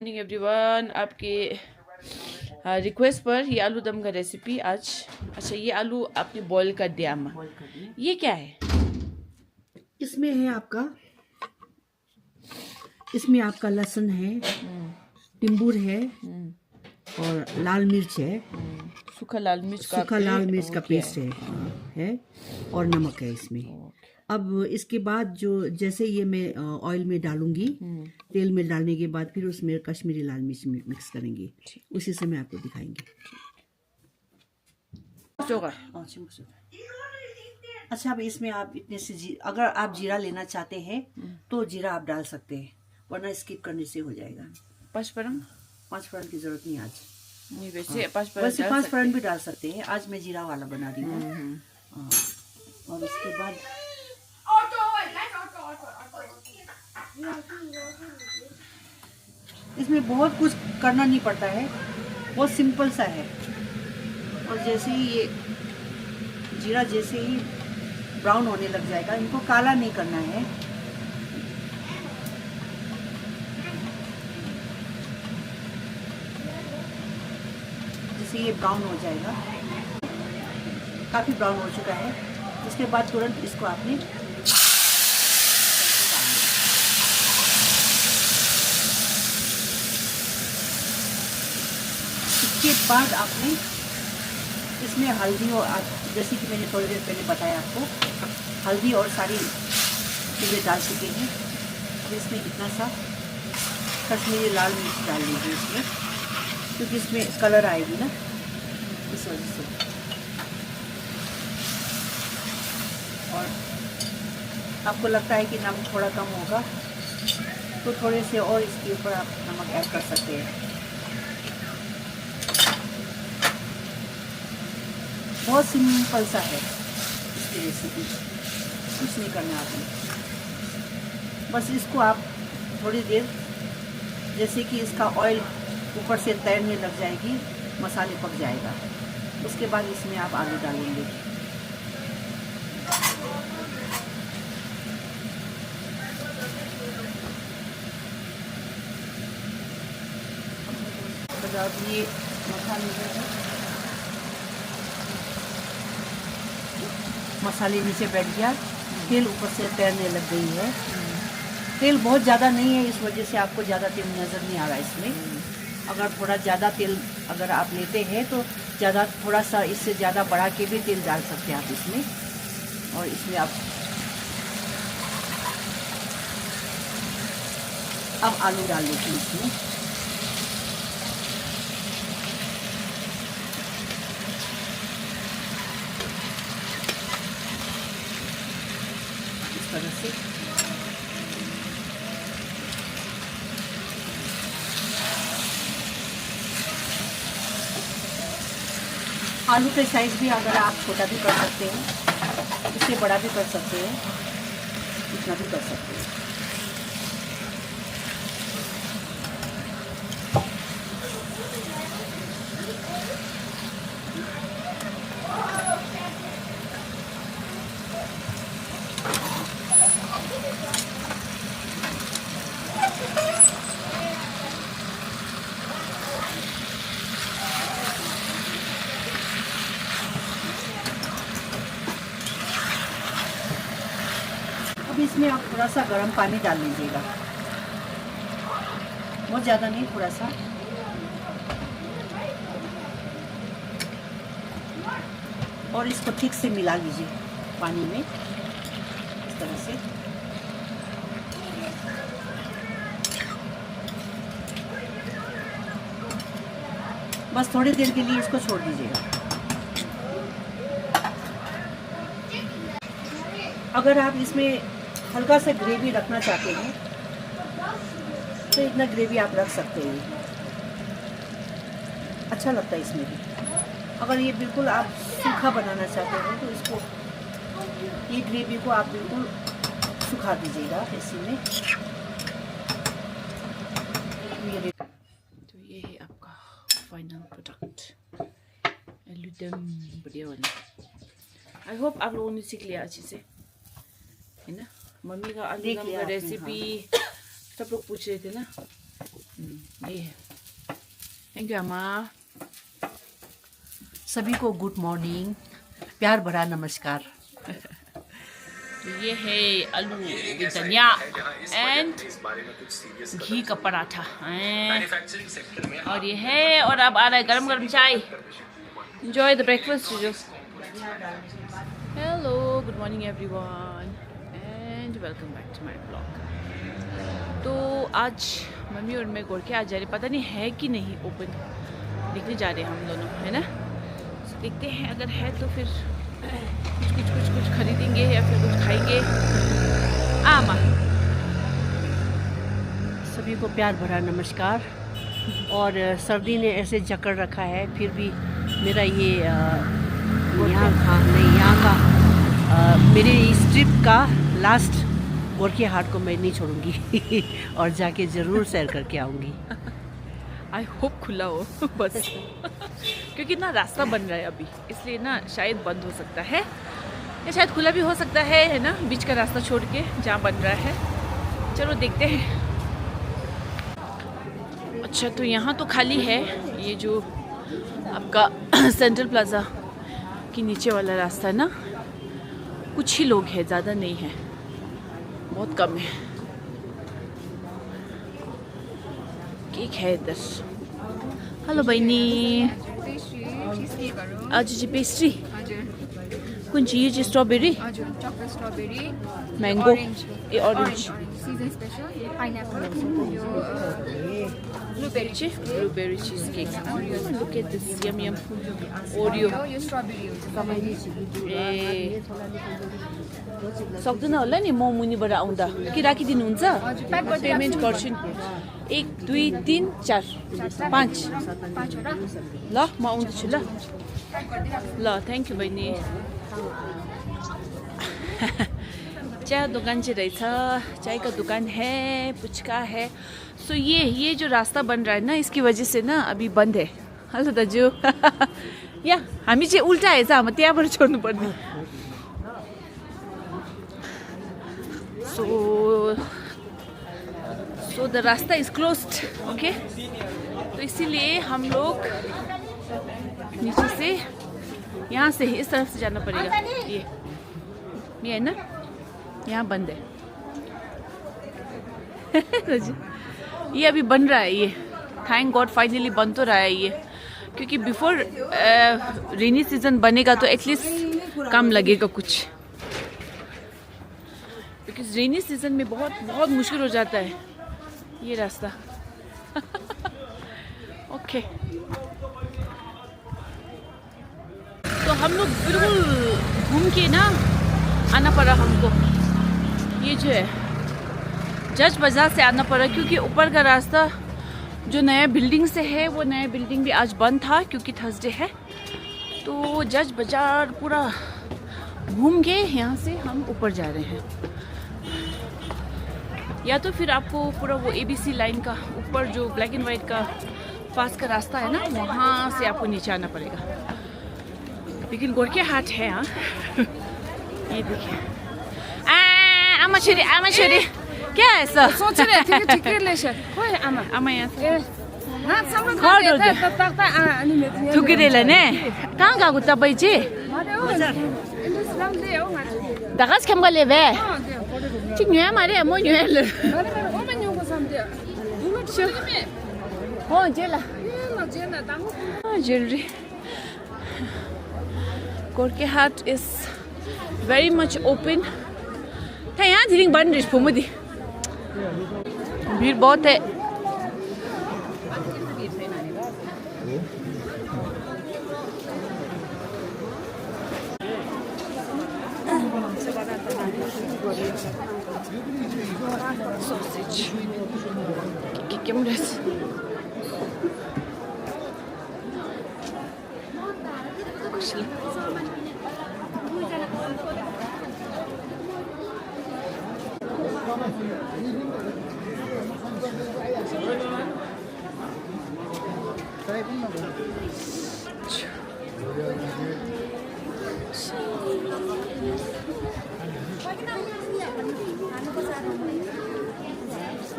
Morning everyone, आपके request पर ये आलू दम का रेसिपी आज। अच्छा, ये आलू आपने बॉईल कर दिया अम्मा। ये क्या है? इसमें है आपका इसमें आपका लहसुन है, टिम्बूर है और लाल मिर्च है, सूखा लाल मिर्च का पेस्ट है और नमक है इसमें। अब इसके बाद जो जैसे ये मैं ऑयल में डालूंगी, तेल में डालने के बाद फिर उसमें कश्मीरी लाल मिर्च मिक्स करेंगे, उसी से मैं आपको दिखाएंगे। अच्छा, अब इसमें आप इतने से अगर आप जीरा लेना चाहते हैं तो जीरा आप डाल सकते हैं, वरना स्किप करने से हो जाएगा। 5 फोरन? 5 फोरन की जरूरत नहीं आज। नहीं, वैसे 5 फोरन भी डाल सकते हैं। आज मैं जीरा वाला बना रही हूँ। और उसके बाद इसमें बहुत कुछ करना नहीं पड़ता है, बहुत सिंपल सा है। और जैसे ही ये जीरा जैसे ही ब्राउन होने लग जाएगा, इनको काला नहीं करना है। जैसे ये ब्राउन हो जाएगा, काफ़ी ब्राउन हो चुका है, उसके बाद तुरंत इसको आपने इसके बाद आपने इसमें हल्दी और जैसे कि मैंने थोड़ी देर पहले बताया आपको, हल्दी और सारी चीज़ें डाल चुके हैं। इसमें इतना सा कश्मीरी लाल मिर्च डाल लीजिए इसमें, क्योंकि इसमें कलर आएगी ना, इस वजह से। और आपको लगता है कि नमक थोड़ा कम होगा तो थोड़े से और इसके ऊपर आप नमक ऐड कर सकते हैं। बहुत सिंपल सा है इसकी रेसिपी, कुछ नहीं करना आपने। बस इसको आप थोड़ी देर, जैसे कि इसका ऑयल ऊपर से तैरने लग जाएगी, मसाले पक जाएगा, उसके बाद इसमें आप आलू डालेंगे। अब ये मसाले नीचे बैठ गया, तेल ऊपर से तैरने लग गई है। तेल बहुत ज़्यादा नहीं है, इस वजह से आपको ज़्यादा तेल नज़र नहीं आ रहा है इसमें। अगर थोड़ा ज़्यादा तेल अगर आप लेते हैं तो ज़्यादा, थोड़ा सा इससे ज़्यादा बढ़ा के भी तेल डाल सकते हैं आप इसमें। और इसमें आप अब आलू डाल लेते हैं इसमें। इस तरह से आलू के साइज़ भी अगर आप छोटा भी कर सकते हैं, इससे बड़ा भी कर सकते हैं, इतना भी कर सकते हैं। अब इसमें आप थोड़ा सा गर्म पानी डाल लीजिएगा, बहुत ज़्यादा नहीं, थोड़ा सा। और इसको ठीक से मिला लीजिए पानी में, इस तरह से। बस थोड़ी देर के लिए इसको छोड़ दीजिएगा। अगर आप इसमें हल्का सा ग्रेवी रखना चाहते हैं तो इतना ग्रेवी आप रख सकते हैं, अच्छा लगता है इसमें भी। अगर ये बिल्कुल आप सूखा बनाना चाहते हैं तो इसको, ये ग्रेवी को आप बिल्कुल सुखा दीजिएगा इसी में। तो ये है आपका फाइनल प्रोडक्ट, आलू दम बढ़िया वाला। आई होप आप लोगों ने सीख लिया अच्छे से, है ना। मम्मी का आलू दम का रेसिपी सब लोग पूछ रहे थे ना, ये है। थैंक यू अम्मा। सभी को गुड मॉर्निंग, प्यार भरा नमस्कार। तो ये है आलू विद धनिया एंड घी का पराठा और ये है, और अब आ रहा है गरम गरम चाय। Enjoy the breakfast. Hello, good morning everyone and welcome back to my blog. तो आज मम्मी और मैं गोरखे आ जा रहे, पता नहीं है कि नहीं ओपन, देखने जा रहे हैं हम दोनों, है ना। तो देखते हैं, अगर है तो फिर कुछ खरीदेंगे या फिर कुछ खाएंगे। आमा सभी को प्यार भरा नमस्कार। और सर्दी ने ऐसे जकड़ रखा है, फिर भी मेरा ये यहाँ का मेरे इस ट्रिप का लास्ट गोरखे हाट को मैं नहीं छोड़ूंगी और जाके ज़रूर सैर करके आऊँगी। आई होप खुला हो बस क्योंकि ना रास्ता बन रहा है अभी, इसलिए ना शायद बंद हो सकता है या शायद खुला भी हो सकता है ना, बीच का रास्ता छोड़ के जहाँ बन रहा है। चलो देखते हैं। अच्छा, तो यहाँ तो खाली है, ये जो आपका सेंट्रल प्लाजा के नीचे वाला रास्ता है ना, कुछ ही लोग हैं, ज़्यादा नहीं है, बहुत कम है। केक है इधर। हेलो बहिनी, आज चाहिँ पेस्ट्री कुन चाहिँ? यो चाहिँ strawberry, chocolate strawberry, mango, orange, ए ऑरेंज, सीजन स्पेशल, यो पाइनएप्पल, यो blueberry, blueberry cheese cake. Look at this, yum yum. Oreo, यो स्ट्रबेरी हुन्छ। ए सक्दैन होला नि म मुनिबाट आउँदा, कि राखिदिनुहुन्छ? प्याक म पेमेन्ट गर्छु नि। 1 2 3 4 5 पाँचवटा ल, म आउँदैछु ल। ल, थ्याङ्क यू बहिनी। चाय दुकान चाहिँ रहेछ, चाय का दुकान है, पुचका है। सो ये जो रास्ता बन रहा है ना, इसकी वजह से ना अभी बंद है। हेलो दाजु या हामी चाहिँ उल्टा आएछ, हामी त्यहाँबाट छोड्नु पर्ने। सो द रास्ता इज क्लोज्ड, ओके। तो इसीलिए हम लोग नीचे से, यहाँ से इस तरफ से जाना पड़ेगा। ये है ना, यहाँ बंद है ये अभी बन रहा है, ये थैंक गॉड फाइनली बन तो रहा है ये, क्योंकि बिफोर रेनी सीजन बनेगा तो एटलीस्ट काम लगेगा कुछ, बिकॉज रेनी सीजन में बहुत मुश्किल हो जाता है ये रास्ता ओके। तो हम लोग बिल्कुल घूम के ना आना पड़ा हमको, ये जो है जज बाजार से आना पड़ा, क्योंकि ऊपर का रास्ता जो नया बिल्डिंग से है, वो नया बिल्डिंग भी आज बंद था क्योंकि थर्सडे है। तो जज बाजार पूरा घूम के यहाँ से हम ऊपर जा रहे हैं, या तो फिर आपको पूरा वो ABC लाइन का ऊपर जो ब्लैक एंड वाइट का पास का रास्ता है ना, वहाँ से आपको नीचे आना पड़ेगा। लेकिन गोरखे हाट है यहाँ ये देखिए। आमा छोरी क्या है सर? सोच रहे थे कि टिकट ले सर खोइ आमा यहाँ से रातसम्म खड हो गएको त तक्ता अनि मेरो थुकिरेला ने कहाँ गएको तपाईँ चाहिँ? इंडस्ट्री हो माथि दागास खेम गले बे त्यो चाहिँ न्युया मारे म न्युया ल ओमेन योको सम्ते हो जेला न जेना तांगो ज्वेलरी। गोरखे हाट इज very much open। था यहाँ धीरिंग बन रही फुमुदी, भीड़ बहुत है। Sausage, que mulheres?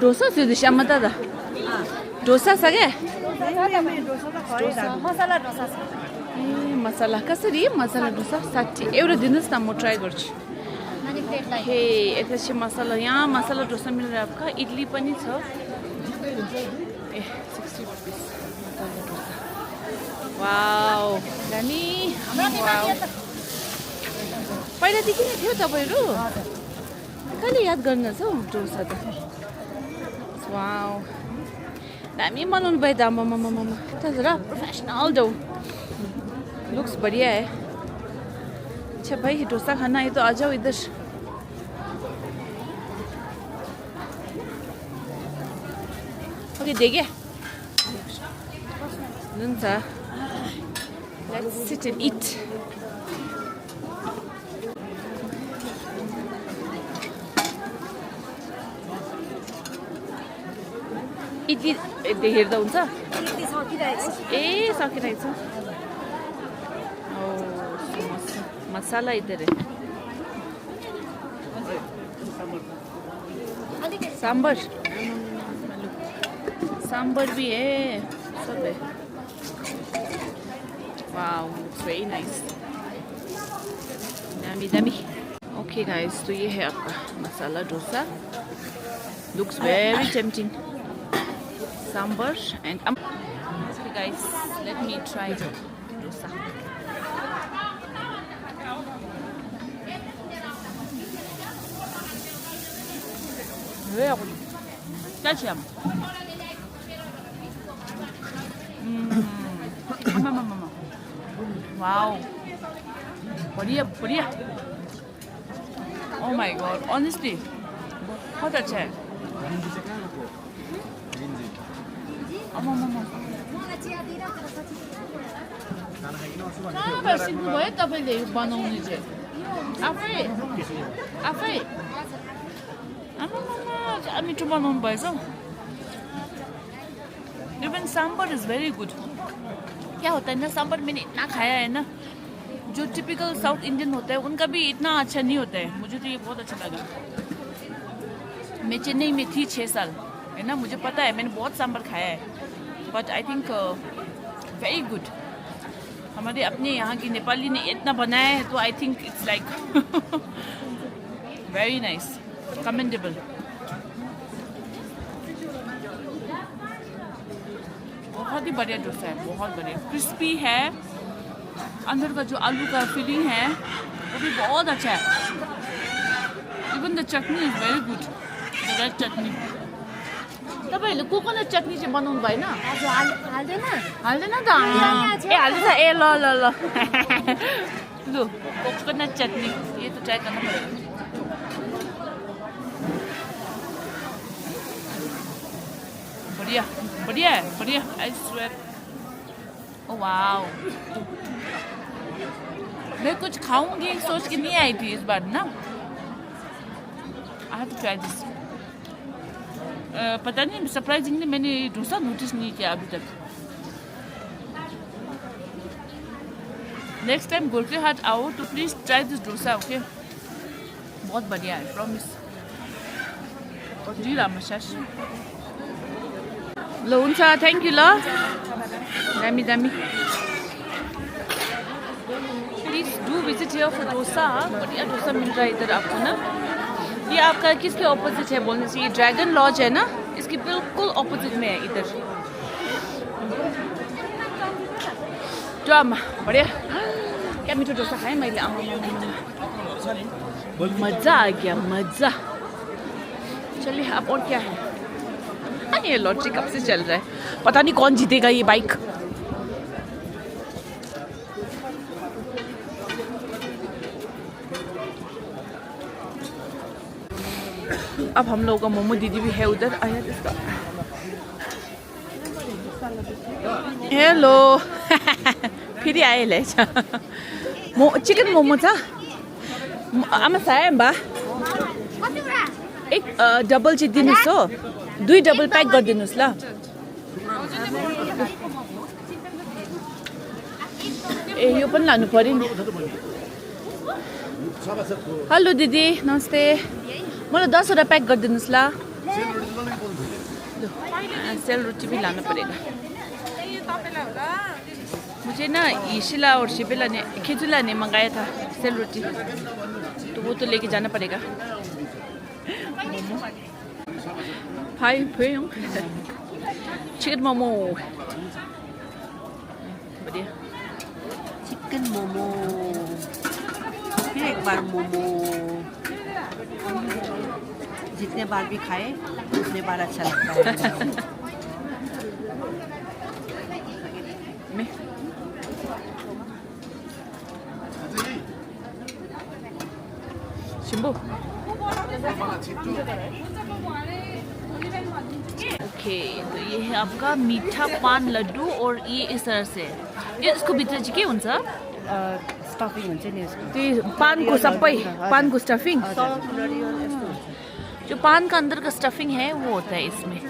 डोसा से दिशा मत था डोसा छ क्या मसाला डोसा छ ए मसला कसरी मसला डोसा 60 एउटा दिनुहोस् न म ट्राई गर्छु अनि प्लेटलाई हे यता चाहिँ मसला यहाँ मसला डोसा मिल रहा है आपका इडली पनि छ ए 60 रुपीस मसला डोसा वाउ दामी वाउ पहिलादेखि नै थियो तपाईँहरू कहिले याद गर्नुहुन्छ हौ डोसा त वाउ दामी बनाउनु भयो त आमामामामा जरा प्रोफेशनल दो लुक्स बढ़िया है अच्छा भाई डोसा खाना है तो आ जाओ इधर ओके देखिए हुन्छ let's sit and it idli हेर्दा हुन्छ ए सकिरहेछ मसाला इधर है सांबर सांबर भी है सब है wow looks very nice yummy yummy okay guys तो ये है आपका masala dosa looks very tempting sambar and okay guys let me try the dosa Ketchup. Wow. बढ़िया बढ़िया. Oh my god, honestly. बहुत अच्छा है. कहाँबाट सिक्नुभयो तपाईँले बनाउनु चाहिँ आफै मिठो बनाउनु भएछ even sambar is very good क्या होता है ना सांबर मैंने इतना खाया है ना जो टिपिकल साउथ इंडियन होता है उनका भी इतना अच्छा नहीं होता है मुझे तो ये बहुत अच्छा लगा मैं चेन्नई में थी 6 साल है ना मुझे पता है मैंने बहुत सांबर खाया है but I think very good हमारे अपने यहाँ की नेपाली ने इतना बनाया है तो I think it's like very nice commendable बहुत ही बढ़िया डोसा है बहुत बढ़िया क्रिस्पी है अंदर का जो आलू का फिलिंग है वो भी बहुत अच्छा है even the chutney is very good red chutney तपाईँहरूले कोकोनट चटनी चाहिँ बनाउनु भएन हाल्दैन त ए हाल्दैछ ए ल ल ल लु कोकोनट चटनी ये तो ट्राई करना पड़ेगा बढ़िया बढ़िया है बढ़िया आई स्वेयर ओ वाओ मैं कुछ खाऊंगी सोच के नहीं आई थी इस बार ना I have to try this पता नहीं सरप्राइजिंगली मैंने डोसा नोटिस नहीं किया अभी तक नेक्स्ट टाइम गोर्खे हाट आओ तो please try this dosa okay बहुत बढ़िया है प्रॉमिस जी रामशास ल हुन्छ थैंक यू ल दामी दामी please do visit here for dosa बढ़िया डोसा मिल रहा है इधर आपको ना ये आपका किसके ऑपोजिट है बोलने से ये ड्रैगन लॉज है ना इसके बिल्कुल ऑपोजिट में है इधर ड्रामा बढ़िया क्या मीठा डोसा खाएँ मैले मज़ा आ गया मज़ा चलिए अब और क्या है ये लॉटरी कब से चल रहा है पता नहीं कौन जीतेगा ये बाइक अब हम लोगों का मोमो दीदी भी है उधर आया इसका हेलो फिर आए ले चिकन मोमो था आमा साया बा एक डबल चाहिँ दिनुहोस् हो 2 डबल पैक गरिदिनुहोस् ल ए यो पनि लानु पर्यो नि हेलो दिदी नमस्ते मलाई 10 वटा पैक गरिदिनुहोस् ल सेल रोटी भी लाना पड़ेगा मुझे ना ईशिला और शिबिला ने खिजुला ने मंगाया था सेल रोटी तो वो तो लेके जाना पड़ेगा भाई भैया चिकन मोमो बढ़िया चिकन मोमो, फिर एक बार मोमो। जितने बार भी खाए उतने बार अच्छा लगता है। मैं शिंबू ओके तो ये है आपका मीठा पान लड्डू और ये इस तरह से ये इसको भित्र चाहिँ के हुन्छ स्टफिङ हुन्छ नि यसको। त्यो पानको सबै पानको स्टफिंग जो पान का अंदर का स्टफिंग है वो होता है इसमें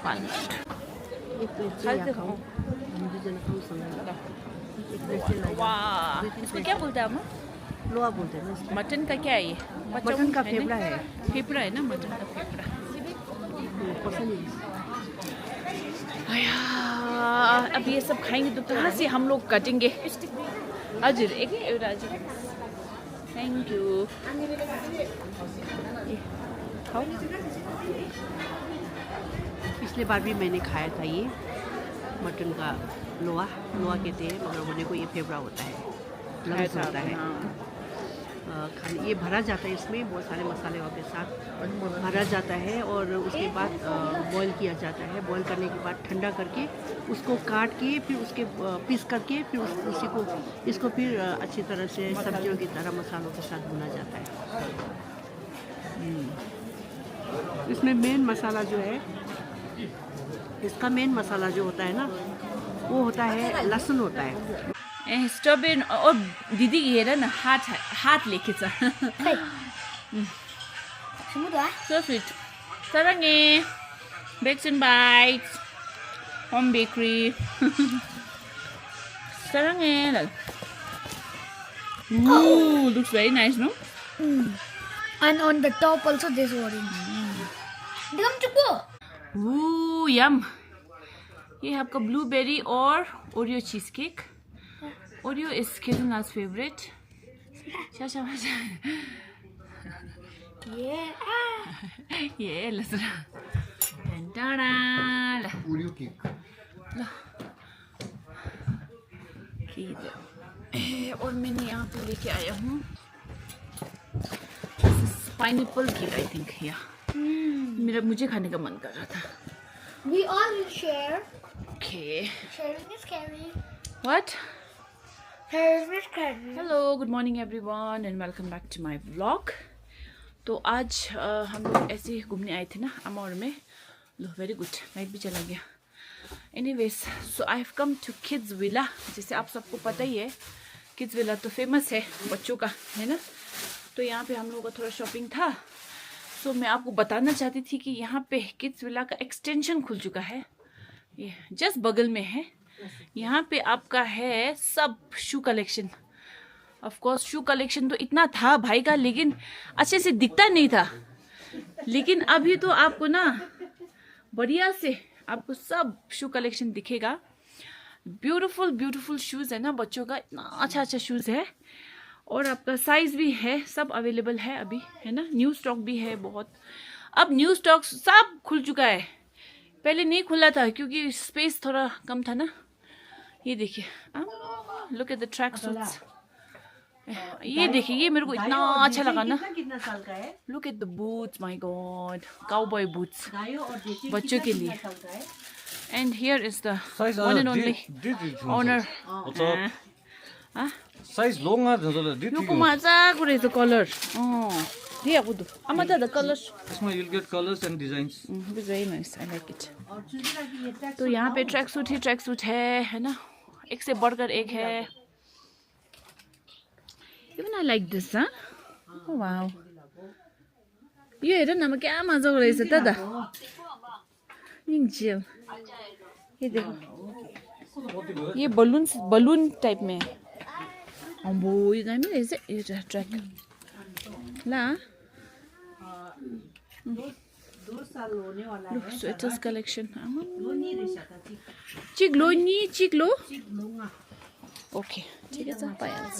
पान वाह इसको क्या बोलते हैं हम लोहा बोलते हैं ना इसको। मटन का क्या है ये मटन का फेफड़ा है। फेफड़ा है ना मटन का फेफड़ा आया अब ये सब खाएंगे तो कहाँ से हम लोग काटेंगे हजुर एक एउटा हजुर थैंक यू खाओ पिछले बार भी मैंने खाया था ये मटन का लोहा कहते हैं मगर बोले को ये फेफड़ा होता है लंग्स होता है। खाने ये भरा जाता है इसमें बहुत सारे मसालों के साथ भरा जाता है और उसके बाद बॉईल किया जाता है। बॉईल करने के बाद ठंडा करके उसको काट के फिर उसके पीस करके फिर उसी को इसको फिर अच्छी तरह से सब्जियों की तरह मसालों के साथ भुना जाता है। इसमें मेन मसाला जो है इसका मेन मसाला जो होता है ना वो होता है लहसुन होता है। स्ट्रॉबेरी और दीदी हेर न हात लेखेछ so sweet Sarange bakes and bites home bakery Sarange looks very nice no And on the top also this orange. Come to go. Ooh, yum. ये है आपका ब्लूबेरी और Oreo cheesecake. Oreo is केजुना's favorite. ये लसरा ओरियो केक और मैंने यहाँ पे लेके आया हूँ पाइनएप्पल केक आई थिंक या मेरा मुझे खाने का मन कर रहा था। We all will share. Okay. Sharing is caring. What? Sharing is caring. Hello, good morning everyone and welcome back to my vlog. तो आज हम लोग ऐसे ही घूमने आए थे ना अमौर में। लो वेरी गुड लाइट भी चला गया। Anyways, so I have come to Kids Villa. जैसे आप सबको पता ही है Kids Villa तो फेमस है बच्चों का है ना। तो यहाँ पे हम लोगों का थोड़ा शॉपिंग था। सो मैं आपको बताना चाहती थी कि यहाँ पे किड्स विला का एक्सटेंशन खुल चुका है। ये जस्ट बगल में है। यहाँ पे आपका है सब shoe collection. Of course shoe collection तो इतना था भाई का लेकिन अच्छे से दिखता नहीं था। लेकिन अभी तो आपको ना बढ़िया से आपको सब शू कलेक्शन दिखेगा। ब्यूटीफुल ब्यूटीफुल शूज़ है ना बच्चों का, इतना अच्छा अच्छा शूज़ है और आपका साइज भी है, सब अवेलेबल है अभी है ना। न्यू स्टॉक भी है बहुत। अब न्यू स्टॉक सब खुल चुका है, पहले नहीं खुला था क्योंकि स्पेस थोड़ा कम था ना। ये देखिए look at the track suits. ये देखिए ये मेरे को इतना अच्छा लगा ना। कितना साल का है? Look at the boots, my god cowboy boots बच्चों के लिए। And here is the one and only owner. Size लङ यो मजाको रहेछ कलर। the colors. यसमा you'll get colors and designs. Very nice, I like it. तो यहाँ पे ट्रैक सूट है ना, एक से बढ़कर एक है। Even I like this, huh? Oh wow. यो हेर न क्या मजाको रहेछ त दा। निंजेल ये देखो ये बलून टाइप में है। अम्बो यो दामी रहेछ यो ट्रैक ला। 2 साल होने वाला Look, है sweaters collection. लो नहीं रहेछ त चिक्लो नि चिक्लो चिक लुंगा ओके ठिकै छ पाइहाल्छ